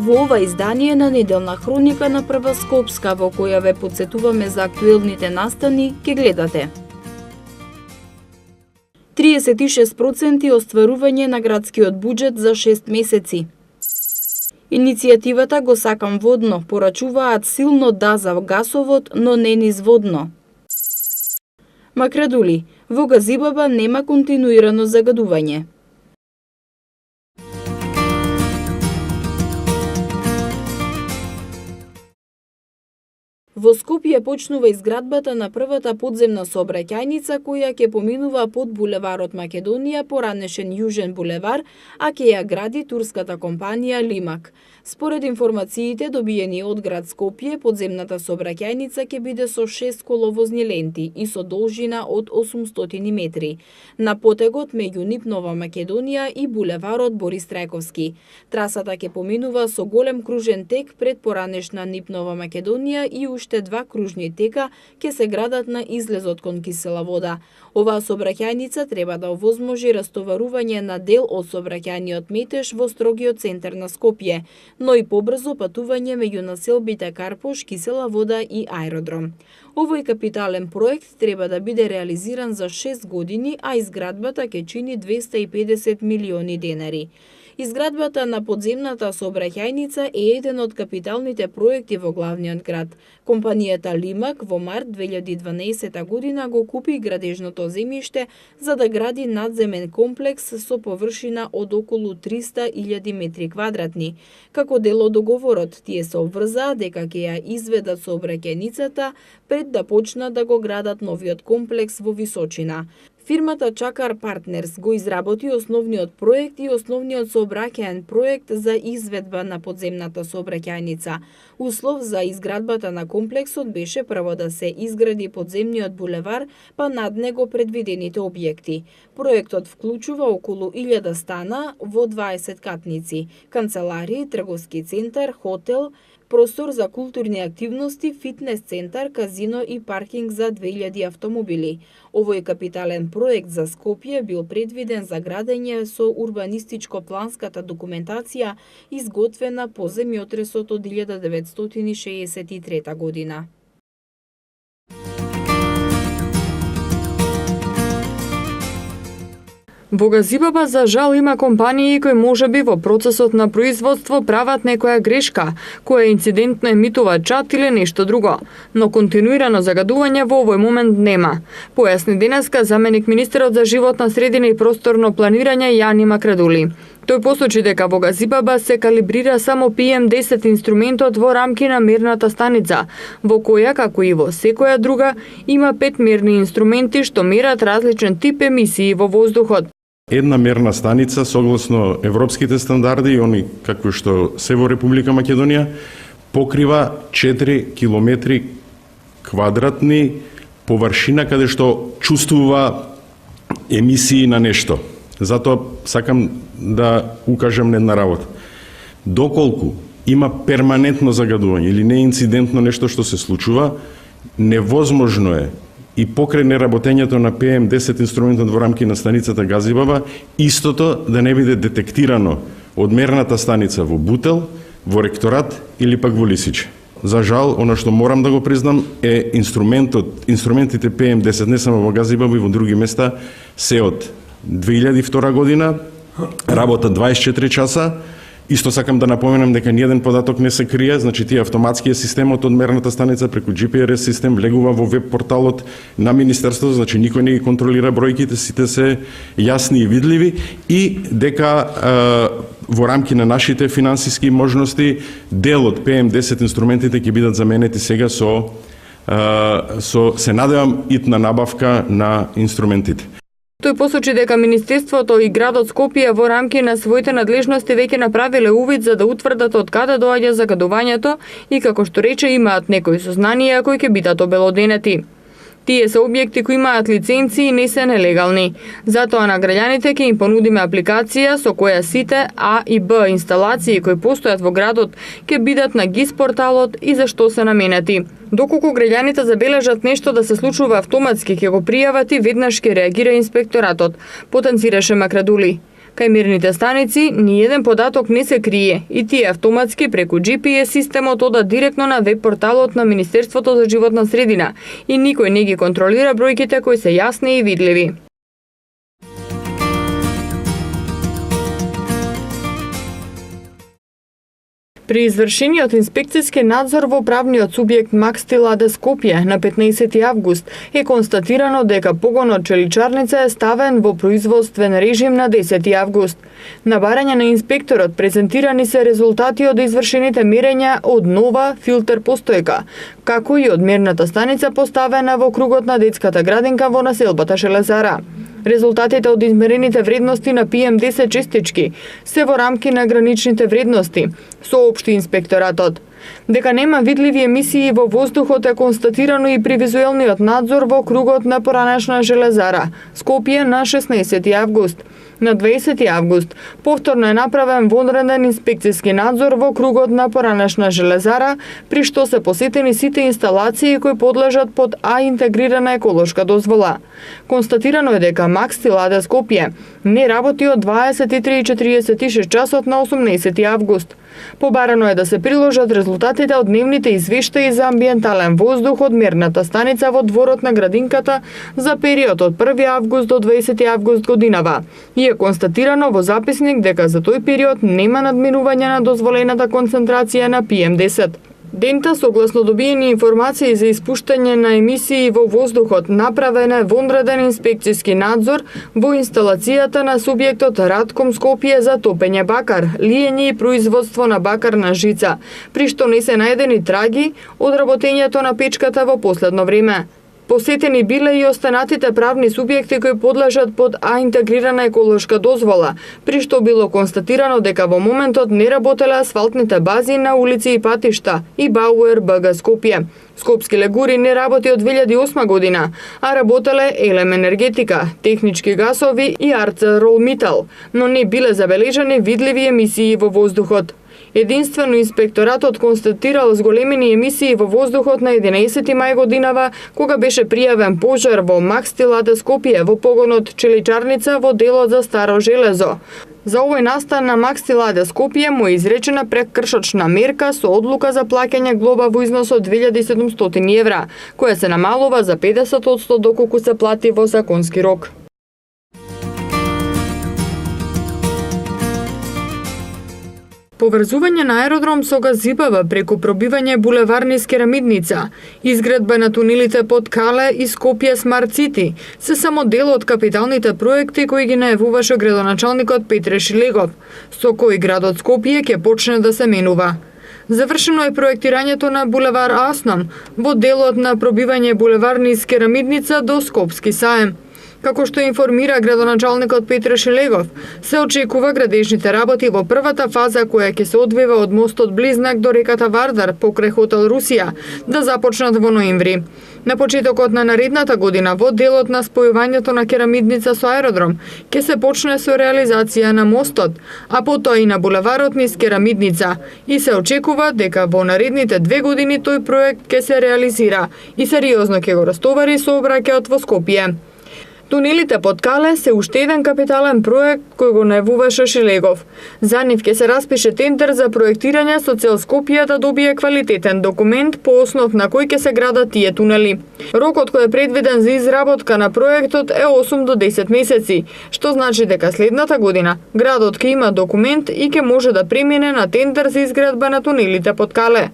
Во ова издание на неделна хроника на Прва Скопска, во која ве потсетуваме за актуелните настани, ќе гледате 36% остварување на градскиот буџет за 6 месеци. Иницијативата Го сакам водно порачуваат силно да за гасовод, но не низ водно. Макредули, во Газибаба нема континуирано загадување. Во Скопје почнува изградбата на првата подземна сообраќајница која ќе поминува под булеварот Македонија, поранешен Јужен булевар, а ќе ја гради турската компанија Лимак. Според информациите добиени од град Скопје, подземната сообраќајница ќе биде со 6 коловозни ленти и со должина од 800 метри. На потегот меѓу НИП Нова Македонија и булеварот Борис Трајковски. Трасата ќе поминува со голем кружен тек пред поранешна НИП Нова Македонија и уште 2 кружни тека ќе се градат на излезот кон кисела вода. Оваа сообраќајница треба да овозможи растоварување на дел од сообраќајниот метеж во строгиот центар на Скопје, но и побрзо патување меѓу населбите Карпош, Кисела вода и аеродром. Овој капитален проект треба да биде реализиран за 6 години, а изградбата ќе чини 250 милиони денари. Изградбата на подземната сообраќајница е еден од капиталните проекти во главниот град. Компанијата Лимак во март 2012 година го купи градежното земјиште за да гради надземен комплекс со површина од околу 300.000 метри квадратни. Како дел од договорот, тие се обврзаа дека ќе ја изведат сообраќајницата пред да почнат да го градат новиот комплекс во височина. Фирмата Чакар Партнерс го изработи основниот проект и основниот сообраќајен проект за изведба на подземната сообраќајница. Услов за изградбата на комплексот беше прво да се изгради подземниот булевар, па над него предвидените објекти. Проектот вклучува околу 1000 стана во 20 катници, канцеларии, трговски центар, хотел, простор за културни активности, фитнес центар, казино и паркинг за 2000 автомобили. Овој капитален проект за Скопје бил предвиден за градење со урбанистичко-планската документација изготвена по земјотресот од 1963 година. Во Газибаба за жал има компании кои можеби во процесот на производство прават некоја грешка, која инцидентно емитува чад или нешто друго, но континуирано загадување во овој момент нема. Појасни денеска заменик министерот за животна средина и просторно планирање Јани Макредули. Тој посочи дека во Газибаба се калибрира само PM10 инструментот во рамки на мерната станица, во која, како и во секоја друга, има 5 мерни инструменти што мерат различен тип емисии во воздухот. Една мерна станица, согласно европските стандарди и они какви што се во Република Македонија, покрива 4 километри квадратни површина каде што чувствува емисии на нешто. Затоа сакам да укажам на една работа. Доколку има перманентно загадување или не инцидентно нешто што се случува, невозможно е и покрај неработењето на PM10 инструментот во рамки на станицата Газибаба, истото да не биде детектирано од мерната станица во Бутел, во Ректорат или пак во Лисиче. За жал, она што морам да го признам е инструментите PM10 не само во Газибаба и во други места се од 2002 година, работа 24 часа. Исто сакам да напоменам дека ниеден податок не се крие, значи тие автоматскиот системот од мерната станица преку GPRS систем влегува во веб порталот на Министерството, значи никој не ги контролира бројките, сите се јасни и видливи и дека во рамки на нашите финансиски можности дел од PM10 инструментите ќе бидат заменети сега со се надевам итна набавка на инструментите. Тој посочи дека Министерството и градот Скопје во рамки на своите надлежности веќе направиле увид за да утврдат од каде доаѓа загадувањето и како што рече имаат некои сознанија кои ќе бидат обелоденети. Тие се објекти кои имаат лиценци и не се нелегални. Затоа на граѓаните ќе им понудиме апликација со која сите А и Б инсталации кои постојат во градот ќе бидат на ГИС порталот и за што се наменети. Доколку граѓаните забележат нешто да се случува автоматски ќе го пријават и веднаш ќе реагира инспекторатот, потенцираше Макредули. Кај мерните станици ниеден податок не се крие и тие автоматски преку GPS системот одат директно на веб порталот на Министерството за животна средина и никој не ги контролира бројките кои се јасни и видливи. При извршениот инспекцијски надзор во правниот субјект Макстил АД Скопје на 15 август е констатирано дека погонот челичарница е ставен во производствен режим на 10 август. На барање на инспекторот презентирани се резултати од извршените мерења од нова филтер постојка, како и од мерната станица поставена во кругот на детската градинка во населбата Железара. Резултатите од измерените вредности на PM10 честички се во рамки на граничните вредности, соопшти инспекторатот. Дека нема видливи емисии во воздухот е констатирано и при визуелниот надзор во кругот на поранешна Железара, Скопје на 16 август. На 20 август повторно е направен вонреден инспекцијски надзор во кругот на поранешна Железара, при што се посетени сите инсталации кои подлежат под А интегрирана еколошка дозвола. Констатирано е дека Макстил АД Скопје не работи од 23:46 часот на 18 август. Побарано е да се приложат резултатите од дневните извештаи за амбиентален воздух од мерната станица во дворот на градинката за период од 1 август до 20 август годинава. И е констатирано во записник дека за тој период нема надминување на дозволената концентрација на PM10. Дента, согласно добиени информации за испуштање на емисии во воздухот, направен е вонреден инспекцијски надзор во инсталацијата на субјектот Радком Скопје за топење бакар, лиење и производство на бакарна жица, при што не се најдени траги од работењето на печката во последно време. Посетени биле и останатите правни субјекти кои подлежат под А интегрирана еколошка дозвола, при што било констатирано дека во моментот не работеле асфалтните бази на улици и патишта и Бауер БГ Скопје. Скопски легури не работи од 2008 година, а работеле Елем енергетика, технички гасови и ArcelorMittal, но не биле забележани видливи емисии во воздухот. Единствено инспекторатот констатирал зголемени емисии во воздухот на 11 мај годинава, кога беше пријавен пожар во Макстил АД Скопје во погонот челичарница во делот за старо железо. За овој настан на Макстил АД Скопје му е изречена прекршочна мерка со одлука за плаќање глоба во износ од 2700 евра, која се намалува за 50% доколку се плати во законски рок. Поврзување на аеродром со ГАЗ-ИПВ преку пробивање булевар низ Керамидница, изградба на тунелите под Кале и Скопје Смарт Сити се само дел од капиталните проекти кои ги најавуваше градоначалникот Петре Шилегов, со кои градот Скопје ќе почне да се менува. Завршено е проектирањето на булевар Аснам во делот на пробивање булевар низ Керамидница до Скопски саем. Како што информира градоначалникот Петре Шилегов, се очекува градежните работи во првата фаза која ќе се одвива од мостот Близнак до реката Вардар покрај хотел Русија да започнат во ноември. На почетокот на наредната година во делот на спојувањето на Керамидница со аеродром ќе се почне со реализација на мостот, а потоа и на булеварот низ Керамидница и се очекува дека во наредните 2 години тој проект ќе се реализира и сериозно ќе го растовари сообраќајот во Скопје. Тунелите под Кале се уште еден капитален проект кој го најавуваше Шилегов. За нив ќе се распише тендер за проектирање со цел Скопје да добие квалитетен документ по основ на кој ќе се градат тие тунели. Рокот кој е предвиден за изработка на проектот е 8 до 10 месеци, што значи дека следната година градот ќе има документ и ќе може да премине на тендер за изградба на тунелите под Кале.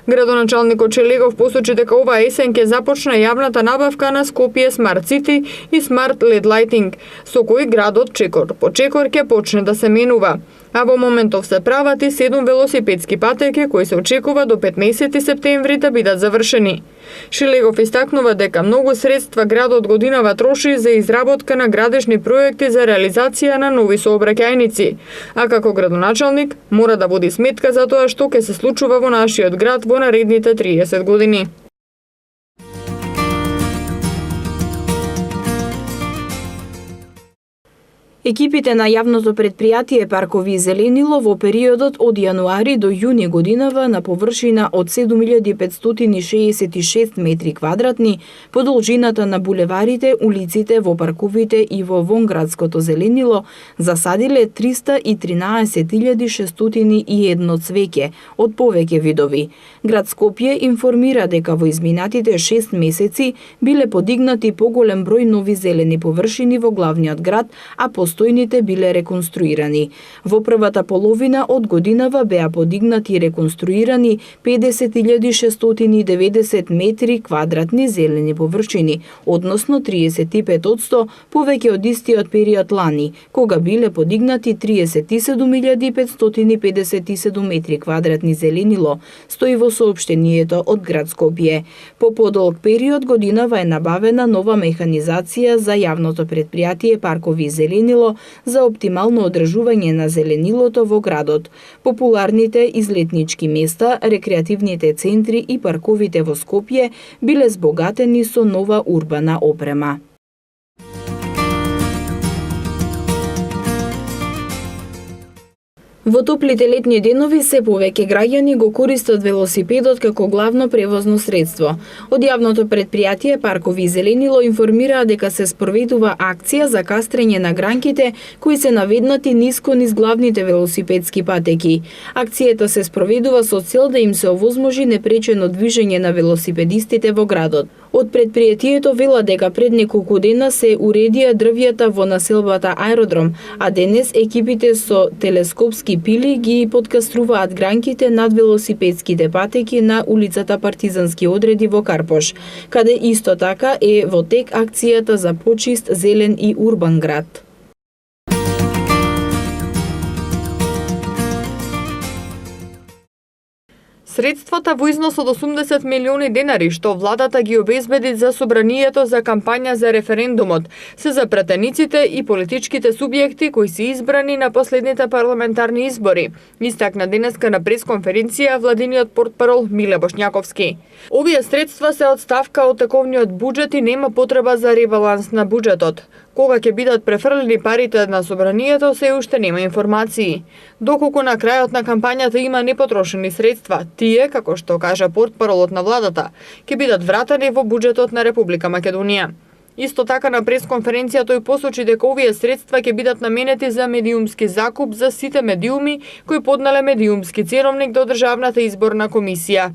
Градоначалникот Шилегов посочи дека оваа есен ќе започне јавната набавка на Скопје Смарт Сити и Смарт LED Lighting, со кој градот чекор по чекор ќе почне да се менува. А во моментов се прават и 7 велосипедски патеки кои се очекува до 15 септември да бидат завршени. Шилегов истакнува дека многу средства градот годинава троши за изработка на градежни проекти за реализација на нови сообраќајници, а како градоначалник мора да води сметка за тоа што ќе се случува во нашиот град во наредните 30 години. Екипите на јавното предпријатие Паркови и зеленило во периодот од јануари до јуни годинава на површина од 7566 метри квадратни по должината на булеварите, улиците, во парковите и во вонградското зеленило засадиле 313.601 цвеќе од повеќе видови. Град Скопје информира дека во изминатите 6 месеци биле подигнати поголем број нови зелени површини во главниот град, а постојните биле реконструирани. Во првата половина од годинава беа подигнати и реконструирани 50.690 метри квадратни зелени површини, односно 35% повеќе од истиот период лани, кога биле подигнати 37.557 метри квадратни зеленило, стои во соопштението од град Скопје. По подолг период годинава е набавена нова механизација за јавното предпријатие Паркови и зеленило за оптимално одржување на зеленилото во градот. Популарните излетнички места, рекреативните центри и парковите во Скопје биле збогатени со нова урбана опрема. Во топлите летни денови се повеќе граѓани го користат велосипедот како главно превозно средство. Од јавното предпријатие Паркови и зеленило информираа дека се спроведува акција за кастрење на гранките кои се наведнати ниско низ главните велосипедски патеки. Акцијата се спроведува со цел да им се овозможи непречено движење на велосипедистите во градот. Од предпријатието вела дека пред неколку дена се уредија дрвјата во населбата Аеродром, а денес екипите со телескопски пили ги подкаструваат гранките над велосипедските патеки на улицата Партизански одреди во Карпош, каде исто така е во тек акцијата за почист, зелен и урбан град. Средствата во износ од 80 милиони денари што владата ги обезбеди за собранието за кампања за референдумот се за пратениците и политичките субјекти кои се избрани на последните парламентарни избори, истакна денеска на пресконференција владиниот портпарол Миле Бошњаковски. Овие средства се од ставка од тековниот буџет и нема потреба за ребаланс на буџетот. Кога ќе бидат префрлени парите на собранието се уште нема информации. Доколку на крајот на кампањата има непотрошени средства, тие, како што кажа портпаролот на владата, ќе бидат вратени во буџетот на Република Македонија. Исто така на пресконференција тој посочи дека овие средства ќе бидат наменети за медиумски закуп за сите медиуми кои поднале медиумски ценовник до Државната изборна комисија.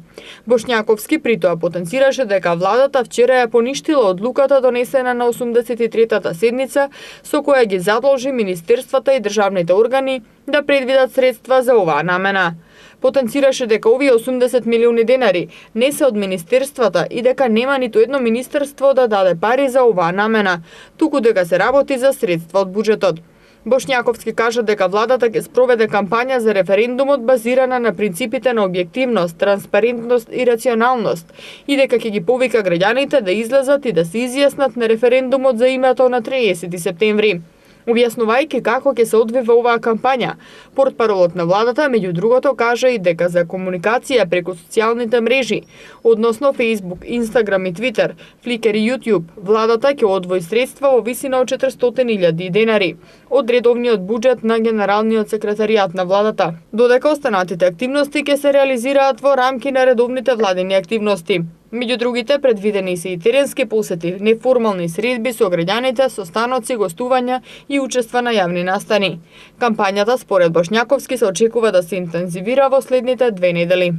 Бошњаковски при тоа потенцираше дека владата вчера ја поништила одлуката донесена на 83-та седница со која ги задолжи министерствата и државните органи да предвидат средства за оваа намена. Потенцираше дека овие 80 милиони денари не се од министерствата и дека нема ниту едно министерство да даде пари за оваа намена, туку дека се работи за средства од буџетот. Бошњаковски кажа дека владата ќе спроведе кампања за референдумот базирана на принципите на објективност, транспарентност и рационалност и дека ќе ги повика граѓаните да излезат и да се изјаснат на референдумот за името на 30 септември. Објаснувајќи како ќе се одвива оваа кампања, портпаролот на владата меѓу другото кажа и дека за комуникација преку социјалните мрежи, односно Facebook, Instagram и Twitter, Flickr и YouTube, владата ќе одвои средства во висина од 400.000 денари од редовниот буџет на Генералниот секретаријат на владата, додека останатите активности ќе се реализираат во рамки на редовните владини активности. Меѓу другите предвидени се и теренски посети, неформални средби со граѓаните, состаноци, гостувања и учества на јавни настани. Кампањата според Бошњаковски се очекува да се интензивира во следните 2 недели.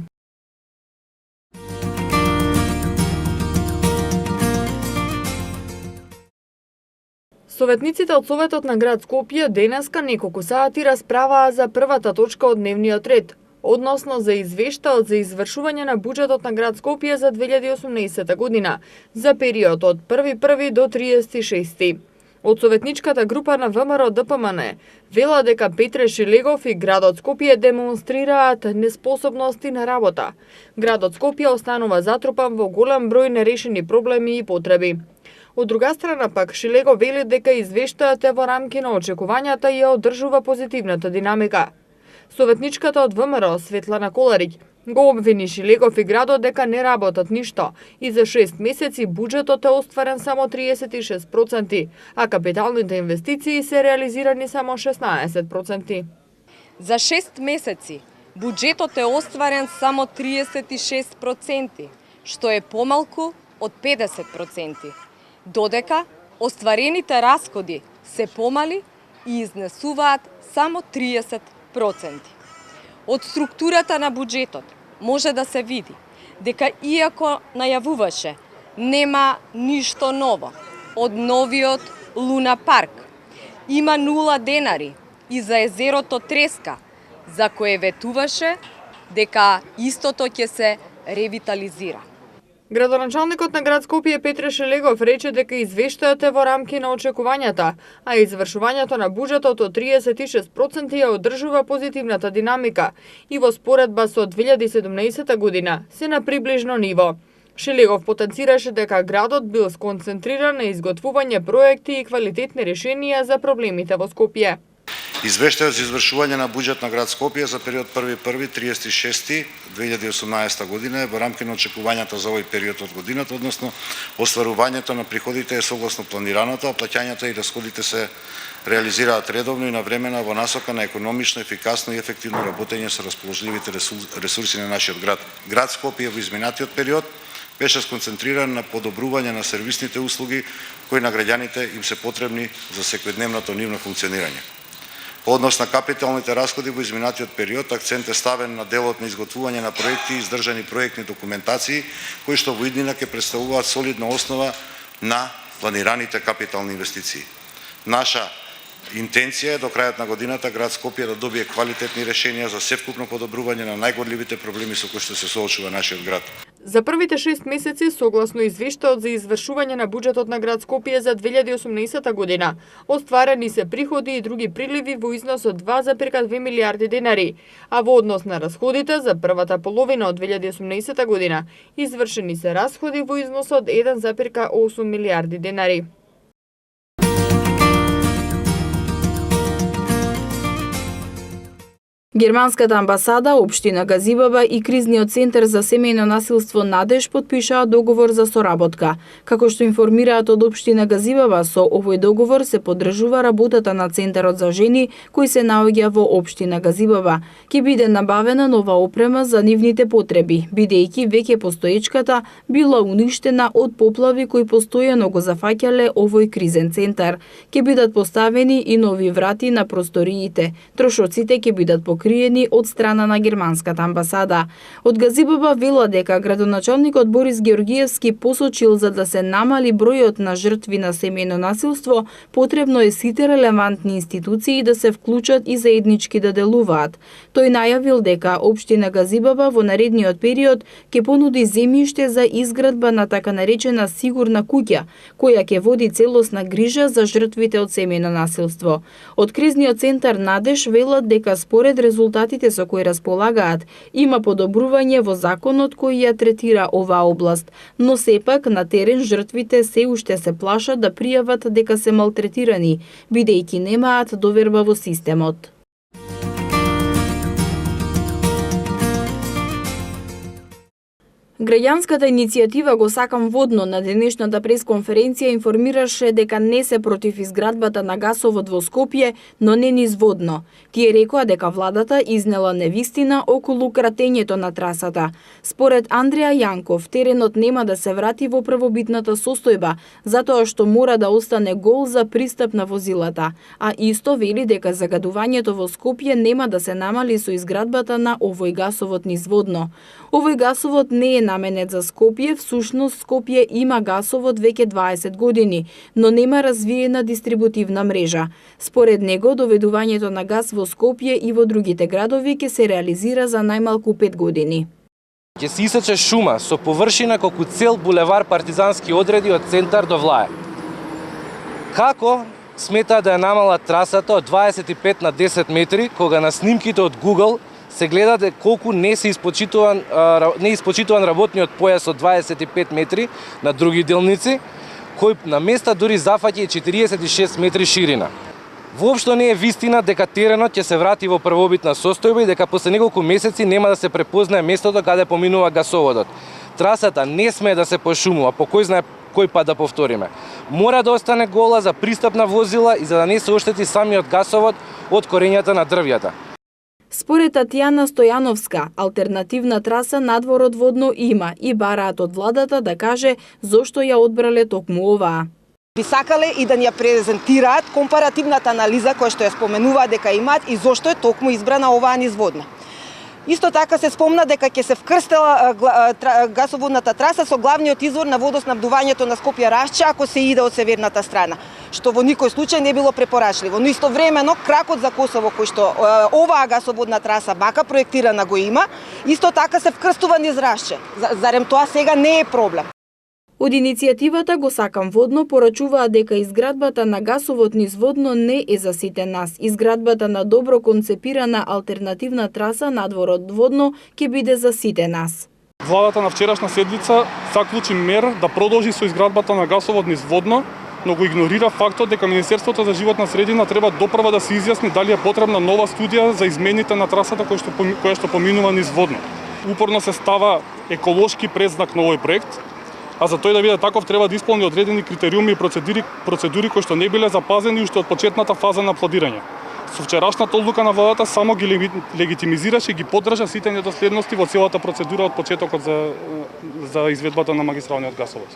Советниците од Советот на град Скопје денеска неколку сати расправаа за првата точка од дневниот ред, односно за извештаот за извршување на буџетот на град Скопје за 2018 година, за период од 1.1 до 36. Од советничката група на ВМРО ДПМН вела дека Петре Шилегов и градот Скопје демонстрираат неспособности на работа. Градот Скопје останува затрупан во голем број нерешени проблеми и потреби. Од друга страна пак Шилегов вели дека извештаот е во рамки на очекувањата и ја одржува позитивната динамика. Советничката од ВМРО Светлана Коларич Го обвини Шилегов и градот дека не работат ништо и за 6 месеци буџетот е остварен само 36%, а капиталните инвестиции се реализирани само 16%. За 6 месеци буџетот е остварен само 36%, што е помалку од 50%, додека остварените расходи се помали и изнесуваат само 30%. Од структурата на буџетот може да се види дека иако најавуваше нема ништо ново од новиот Луна парк, има 0 денари и за езерото Треска, за кое ветуваше дека истото ќе се ревитализира. Градоначалникот на град Скопје Петре Шелегов рече дека извештајот е во рамки на очекувањата, а извршувањето на буџетот од 36% ја одржува позитивната динамика и во споредба со 2017 година се на приближно ниво. Шелегов потенцираше дека градот бил сконцентриран на изготвување проекти и квалитетни решенија за проблемите во Скопје. Извештајот за извршување на буџет на град Скопје за период 1.1.36.2018 година е во рамки на очекувањата за овој период од годината, односно остварувањето на приходите е согласно планираното, а плаќањата и расходите се реализираат редовно и навремено во насока на економично, ефикасно и ефективно работење со расположливите ресурси на нашиот град. Град Скопје во изминатиот период беше сконцентриран на подобрување на сервисните услуги кои на граѓаните им се потребни за секојдневното нивно функционирање. По однос на капиталните расходи во изминатиот период, акцент е ставен на делот на изготвување на проекти и издржани проектни документации, кои што во иднина ќе представуваат солидна основа на планираните капитални инвестиции. Наша интенција е до крајот на годината град Скопје да добие квалитетни решенија за севкупно подобрување на најгорливите проблеми со кои што се соочува нашиот град. За првите 6 месеци, согласно извештајот за извршување на буџетот на град Скопје за 2018 година, остварени се приходи и други приливи во износ од 2,2 милиарди денари, а во однос на расходите за првата половина од 2018 година, извршени се расходи во износ од 1,8 милиарди денари. Германската амбасада, општина Газибаба и кризниот центар за семејно насилство Надеж потпишаа договор за соработка. Како што информираат од општина Газибаба, со овој договор се поддржува работата на центарот за жени кој се наоѓа во општина Газибаба. Ќе биде набавена нова опрема за нивните потреби, бидејќи веќе постоечката била уништена од поплави кои постојано го зафаќале овој кризен центар. Ќе бидат поставени и нови врати на просториите. Трошоците ќе бидат покриени од страна на германската амбасада. Од Газибаба вела дека градоначалникот Борис Георгиевски посочил за да се намали бројот на жртви на семејно насилство, потребно е сите релевантни институции да се вклучат и заеднички да делуваат. Тој најавил дека општина Газибаба во наредниот период ќе понуди земјиште за изградба на така наречена сигурна куќа, која ќе води целосна грижа за жртвите од семејно насилство. Од кризниот центар Надеж велат дека според резултатите со кои располагаат, има подобрување во законот кој ја третира оваа област, но сепак на терен жртвите се уште се плашат да пријават дека се малтретирани, бидејќи немаат доверба во системот. Граѓанската иницијатива Го сакам водно на денешната пресконференција информираше дека не се против изградбата на гасовод во Скопје, но не низ водно. Тие рекоа дека владата изнела невистина околу кратењето на трасата. Според Андреа Јанков, теренот нема да се врати во првобитната состојба, затоа што мора да остане гол за пристап на возилата, а исто вели дека загадувањето во Скопје нема да се намали со изградбата на овој гасовод низ водно. Овој гасовод не е наменет за Скопје, всушност Скопје има гасовод веќе 20 години, но нема развиена дистрибутивна мрежа. Според него, доведувањето на газ во Скопје и во другите градови ќе се реализира за најмалку 5 години. Ќе се исече шума со површина колку цел булевар Партизански одреди од центар до Влаја. Како смета да ја намала трасата од 25 на 10 метри, кога на снимките од Google се гледа колку не испочитуван работниот појас од 25 метри на други делници, кој на места дури зафаќа и 46 метри ширина. Воопшто не е вистина дека теренот ќе се врати во првобитна состојба и дека после неколку месеци нема да се препознае местото каде поминува гасоводот. Трасата не смее да се пошумува, по кој знае кој пат да повториме. Мора да остане гола за пристап на возила и за да не се оштети самиот гасовод од корењата на дрвјата. Според Татјана Стојановска, алтернативна траса надвор од Водно има и бараат од владата да каже зошто ја одбрале токму оваа. Би сакале и да ни ја презентираат компаративната анализа која што ја споменуваат дека имаат и зошто е токму избрана оваа низводна. Исто така се спомна дека ќе се вкрстела гасоводната траса со главниот извор на водоснабдувањето на Скопје Рашче ако се иде од северната страна, што во никој случај не било препорачливо. Но истовремено кракот за Косово кој што оваа гасоводна траса бака проектирана го има, исто така се вкрстува низ Рашче. Зарем тоа сега не е проблем? Од иницијативата Го сакам Водно порачуваа дека изградбата на гасовод низ Водно не е за сите нас. Изградбата на добро концепирана алтернативна траса надвор од Водно ќе биде за сите нас. Владата на вчерашна седница заклучи мер да продолжи со изградбата на гасовод низ Водно, но го игнорира фактот дека Министерството за животна средина треба допрва да се изјасни дали е потребна нова студија за измените на трасата која што поминува низ Водно. Упорно се става еколошки предзнак на овој проект, а за тој да биде таков треба да исполни одредени критериуми и процедури кои што не биле запазени уште од почетната фаза на планирање. Со вчерашната одлука на владата само ги легитимизираше и ги поддржа сите недоследности во целата процедура од почетокот за изведбата на магистралниот гасовод.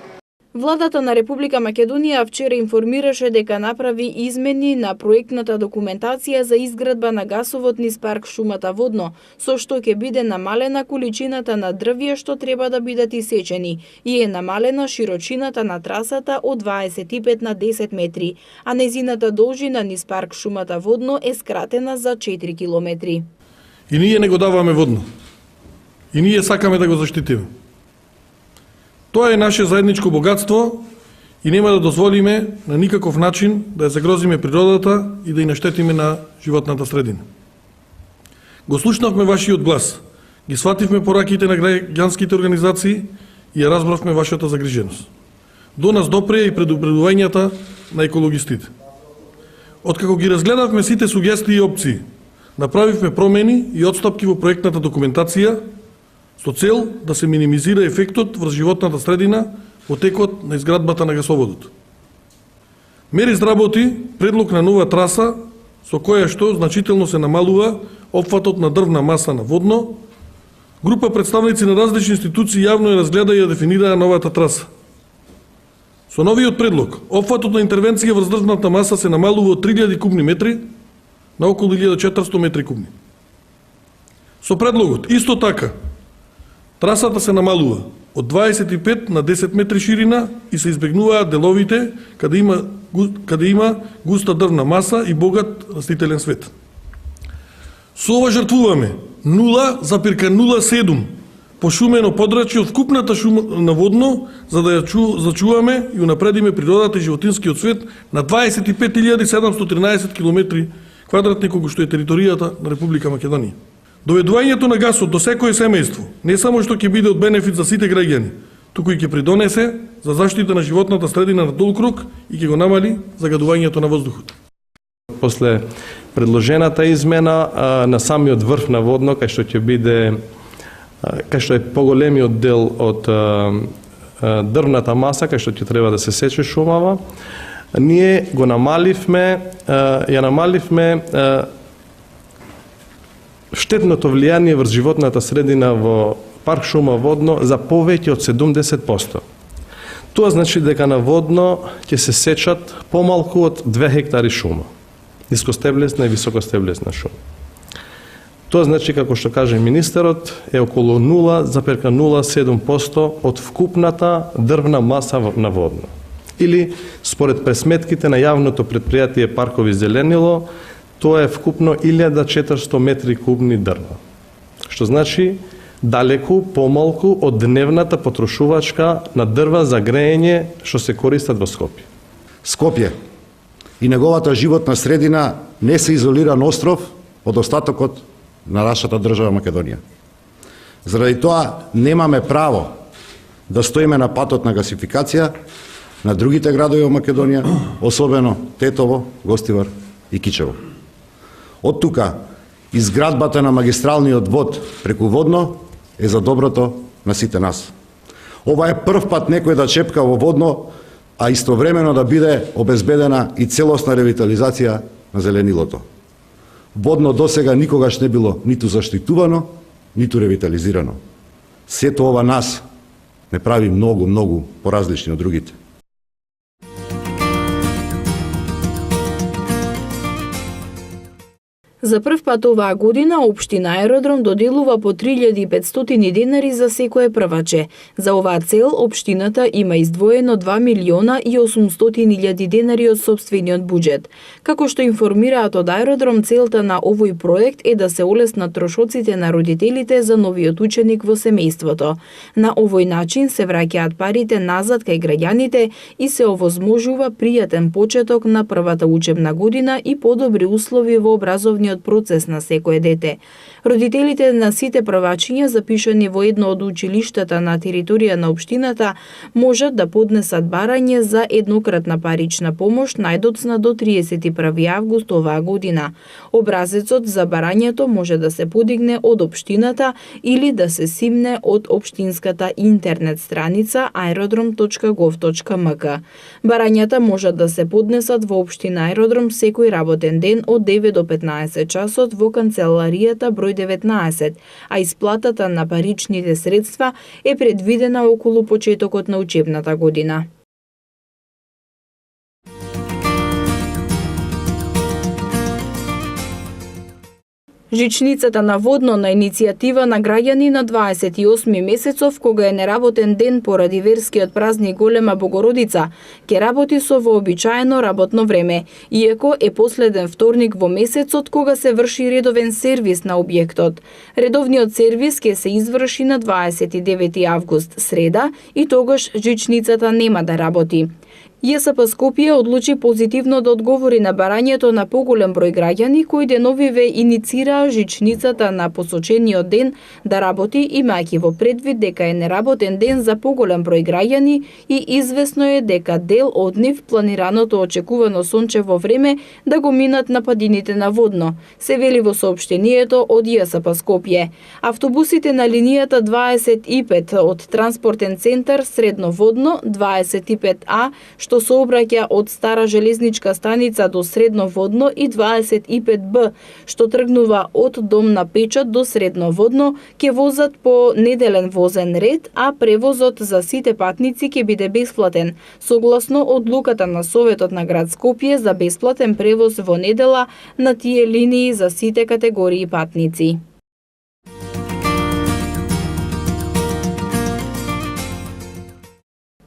Владата на Република Македонија вчера информираше дека направи измени на проектната документација за изградба на гасовод низ парк шумата Водно, со што ќе биде намалена количината на дрвја што треба да бидат исечени и е намалена широчината на трасата од 25 на 10 метри, а нејзината должина низ парк шумата Водно е скратена за 4 километри. И ние не го даваме Водно. И ние сакаме да го заштитиме. Тоа е наше заедничко богатство и нема да дозволиме на никаков начин да ја загрозиме природата и да ја наштетиме на животната средина. Го слушнавме вашиот глас, ги свативме пораките на граѓанските организации и ја разбравме вашата загриженост. До нас допре и предупредувањата на екологистите. Откако ги разгледавме сите сугестии и опции, направивме промени и отстапки во проектната документација со цел да се минимизира ефектот врз животната средина во текот на изградбата на гасоводот. Мери изработи предлог на нова траса со која што значително се намалува опфатот на дрвна маса на Водно. Група представници на различни институции јавно ја разгледа и ја дефинираа новата траса. Со новиот предлог, опфатот на интервенција врз дрвната маса се намалува од 3000 кубни метри на околу 1400 метри кубни. Со предлогот, исто така, трасата се намалува од 25 на 10 метри ширина и се избегнуваат деловите каде има густа дрвна маса и богат растителен свет. Со ова жртвуваме 0,07 пошумено подрачје од вкупната шума на Водно, за да ја зачуваме и унапредиме природата и животинскиот свет на 25.713 км квадратни, колку што е територијата на Република Македонија. Доведувањето на гасот до секое семејство не само што ќе биде од бенефит за сите граѓани, туку и ќе придонесе за заштита на животната средина на долг круг и ќе го намали загадувањето на воздухот. После предложената измена на самиот врв на Водно, кај што ќе биде, кај што е поголемиот дел од дрвната маса, кај што ќе треба да се сече шумава, ние го намаливме, ја намаливме штетното влијание врз животната средина во парк шума Водно за повеќе од 70%. Тоа значи дека на Водно ќе се сечат помалку од 2 хектари шума. Нискостеблесна и високостеблесна шума. Тоа значи, како што каже министерот, е околу 0,07% од вкупната дрвна маса на Водно. Или, според пресметките на јавното предпријатие Паркови зеленило, тоа е вкупно 1400 метри кубни дрва. Што значи далеку помалку од дневната потрошувачка на дрва за грејење што се користат во Скопје. Скопје и неговата животна средина не се изолиран остров од остатокот на нашата држава Македонија. Заради тоа немаме право да стоиме на патот на гасификација на другите градови во Македонија, особено Тетово, Гостивар и Кичево. Од тука, изградбата на магистралниот вод преку Водно е за доброто на сите нас. Ова е прв пат некој да чепка во Водно, а истовремено да биде обезбедена и целосна ревитализација на зеленилото. Водно досега никогаш не било ниту заштитувано, ниту ревитализирано. Сето ова нас не прави многу поразлични од другите. За прв пат оваа година општина Аеродром доделува по 3500 денари за секое прваче. За оваа цел општината има издвоено 2 милиона и 800 илјади денари од сопствениот буџет. Како што информираат од Аеродром, целта на овој проект е да се олеснат трошоците на родителите за новиот ученик во семејството. На овој начин се враќаат парите назад кај граѓаните и се овозможува пријатен почеток на првата учебна година и подобри услови во образовниот процес на секое дете. Родителите на сите првачиња запишани во едно од училиштата на територија на општината можат да поднесат барање за еднократна парична помош најдоцна до 31 август оваа година. Образецот за барањето може да се подигне од општината или да се симне од општинската интернет страница aerodrom.gov.mk. Барањата можат да се поднесат во општина Аеродром секој работен ден од 9 до 15 часот во канцеларијата број 19, а исплатата на паричните средства е предвидена околу почетокот на учебната година. Жичницата на Водно на иницијатива на граѓани на 28 месецов, кога е неработен ден поради верскиот празник Голема Богородица, ќе работи со вообичаено работно време, иако е последен вторник во месецот кога се врши редовен сервис на објектот. Редовниот сервис ќе се изврши на 29 август, среда, и тогаш жичницата нема да работи. ЈСП Скопје одлучи позитивно да одговори на барањето на поголем број граѓани кои деновиве иницираа жичницата на посочениот ден да работи, имајќи во предвид дека е неработен ден за поголем број граѓани и извесно е дека дел од нив планираното очекувано сончево време да го минат на падините на Водно, се вели во соопштенијето од ЈСП Скопје. Автобусите на линијата 25 од транспортен центар Средно Водно 25А, што сообраќа од Стара железничка станица до Средно Водно, и 25Б, што тргнува од Дом на Печат до Средно Водно, ќе возат по неделен возен ред, а превозот за сите патници ќе биде бесплатен, согласно одлуката на Советот на град Скопје за бесплатен превоз во недела на тие линии за сите категории патници.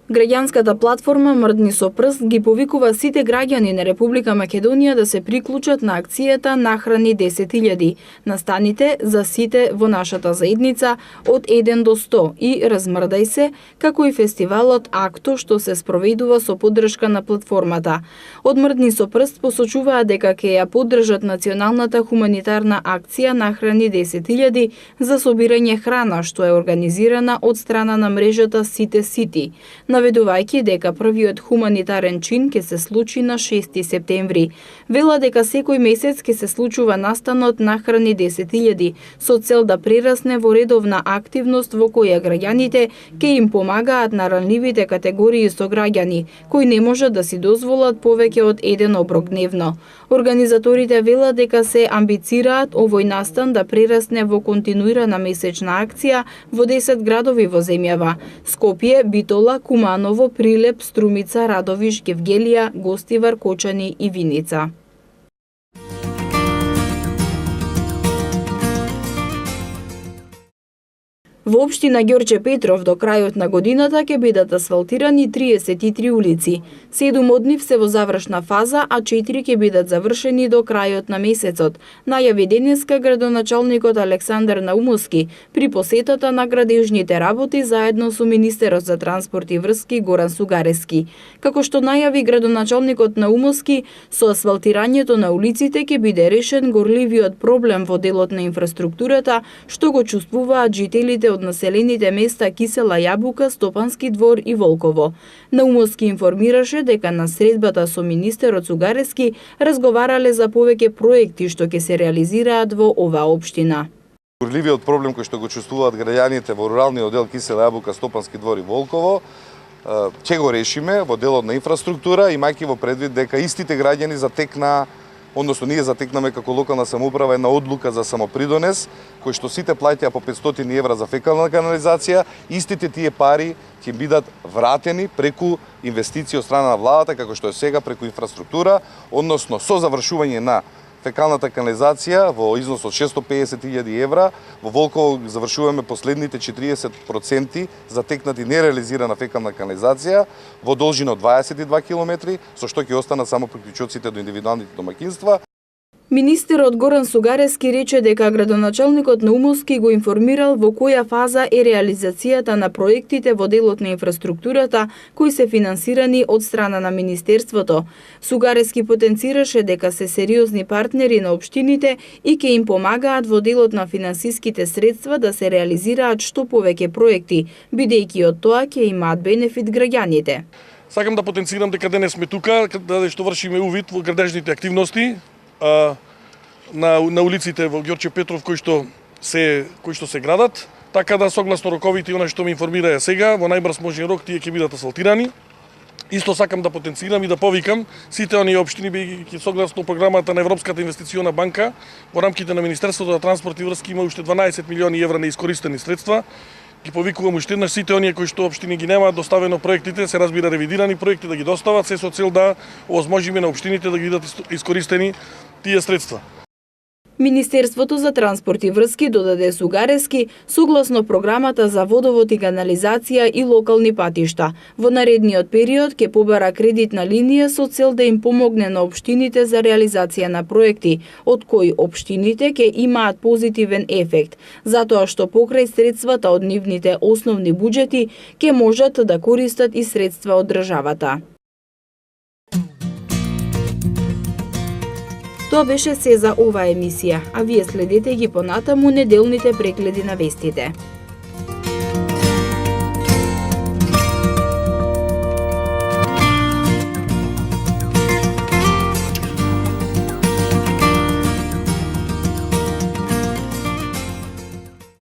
Граѓанската платформа Мрдни со прст ги повикува сите граѓани на Република Македонија да се приклучат на акцијата Нахрани 10.000 на станите за сите во нашата заедница од 1 до 100 и Размрдај се, како и фестивалот Акто што се спроведува со поддршка на платформата. Од Мрдни со прст посочуваа дека ќе ја поддржат националната хуманитарна акција Нахрани 10.000 за собирање храна што е организирана од страна на мрежата Сите Сити, наведувајќи дека првиот хуманитарен чин ќе се случи на 6 септември. Вела дека секој месец ќе се случува настанот Нахрани 10.000 со цел да прерасне во редовна активност во која граѓаните ќе им помагаат на ранливите категории со граѓани кои не можат да си дозволат повеќе од еден оброк дневно. Организаторите велат дека се амбицираат овој настан да прерасне во континуирана месечна акција во 10 градови во земјава: Скопје, Битола, Куманово, Прилеп, Струмица, Радовиш, Гевгелија, Гостивар, Кочани и Виница. Во општина Ѓорче Петров до крајот на годината ќе бидат асфалтирани 33 улици. 7 од нив се во завршна фаза, а 4 ќе бидат завршени до крајот на месецот, најави денеска градоначалникот Александар Наумовски при посетата на градежните работи заедно со министерот за транспорт и врски Горан Сугарески. Како што најави градоначалникот Наумовски, со асфалтирањето на улиците ќе биде решен горливиот проблем во делот на инфраструктурата што го чувствуваат жителите од од населените места Кисела Јабука, Стопански двор и Волково. Наумовски информираше дека на средбата со министерот Сугарески разговарале за повеќе проекти што ќе се реализираат во оваа општина. Горливиот проблем кој што го чувствуваат граѓаните во руралниот дел Кисела Јабука, Стопански двор и Волково, ќе го решиме во делот на инфраструктура, имајќи во предвид дека истите граѓани затекна, односно ние затекнаме како локална самоуправа една одлука за самопридонес, кој што сите плаќаа по 500 евра за фекална канализација, истите тие пари ќе бидат вратени преку инвестиција од страна на владата, како што е сега преку инфраструктура, односно со завршување на фекалната канализација во износ од 650.000 евра. Во Волково завршуваме последните 40% затекнати нереализирана фекална канализација во должина од 22 км, со што ќе останат само приклучоците до индивидуалните домаќинства. Министерот Горан Сугарески рече дека градоначалникот Наумовски го информирал во која фаза е реализацијата на проектите во делот на инфраструктурата кои се финансирани од страна на Министерството. Сугарески потенцираше дека се сериозни партнери на општините и ќе им помагаат во делот на финансиските средства да се реализираат што повеќе проекти, бидејќи од тоа ќе имаат бенефит граѓаните. Сакам да потенцирам дека денес сме тука, каде што вршиме увид во градежните активности на улиците во Ѓорче Петров кои што се градат, така да согласно роковите и она што ме информира сега, во најбрз можен рок тие ќе бидат асфалтирани. Исто сакам да потенцирам и да повикам сите оние општини бидејќи согласно програмата на Европската инвестициона банка во рамките на Министерството за транспорт и врски има уште 12 милиони евра неискористени средства. Ги повикувам уште еднаш сите оние кои што општини ги немаат доставено проектите, се разбира ревидирани проекти да ги достават, се со цел да овозможиме на општините да ги бидат искористени тие средства. Министерството за транспорт и врски додаде Сугарески согласно програмата за водовод и канализација и локални патишта. Во наредниот период ќе побара кредитна линија со цел да им помогне на општините за реализација на проекти, од кои општините ќе имаат позитивен ефект, затоа што покрај средствата од нивните основни буџети ќе можат да користат и средства од државата. Тоа беше се за оваа емисија, а вие следете ги понатаму неделните прегледи на вестите.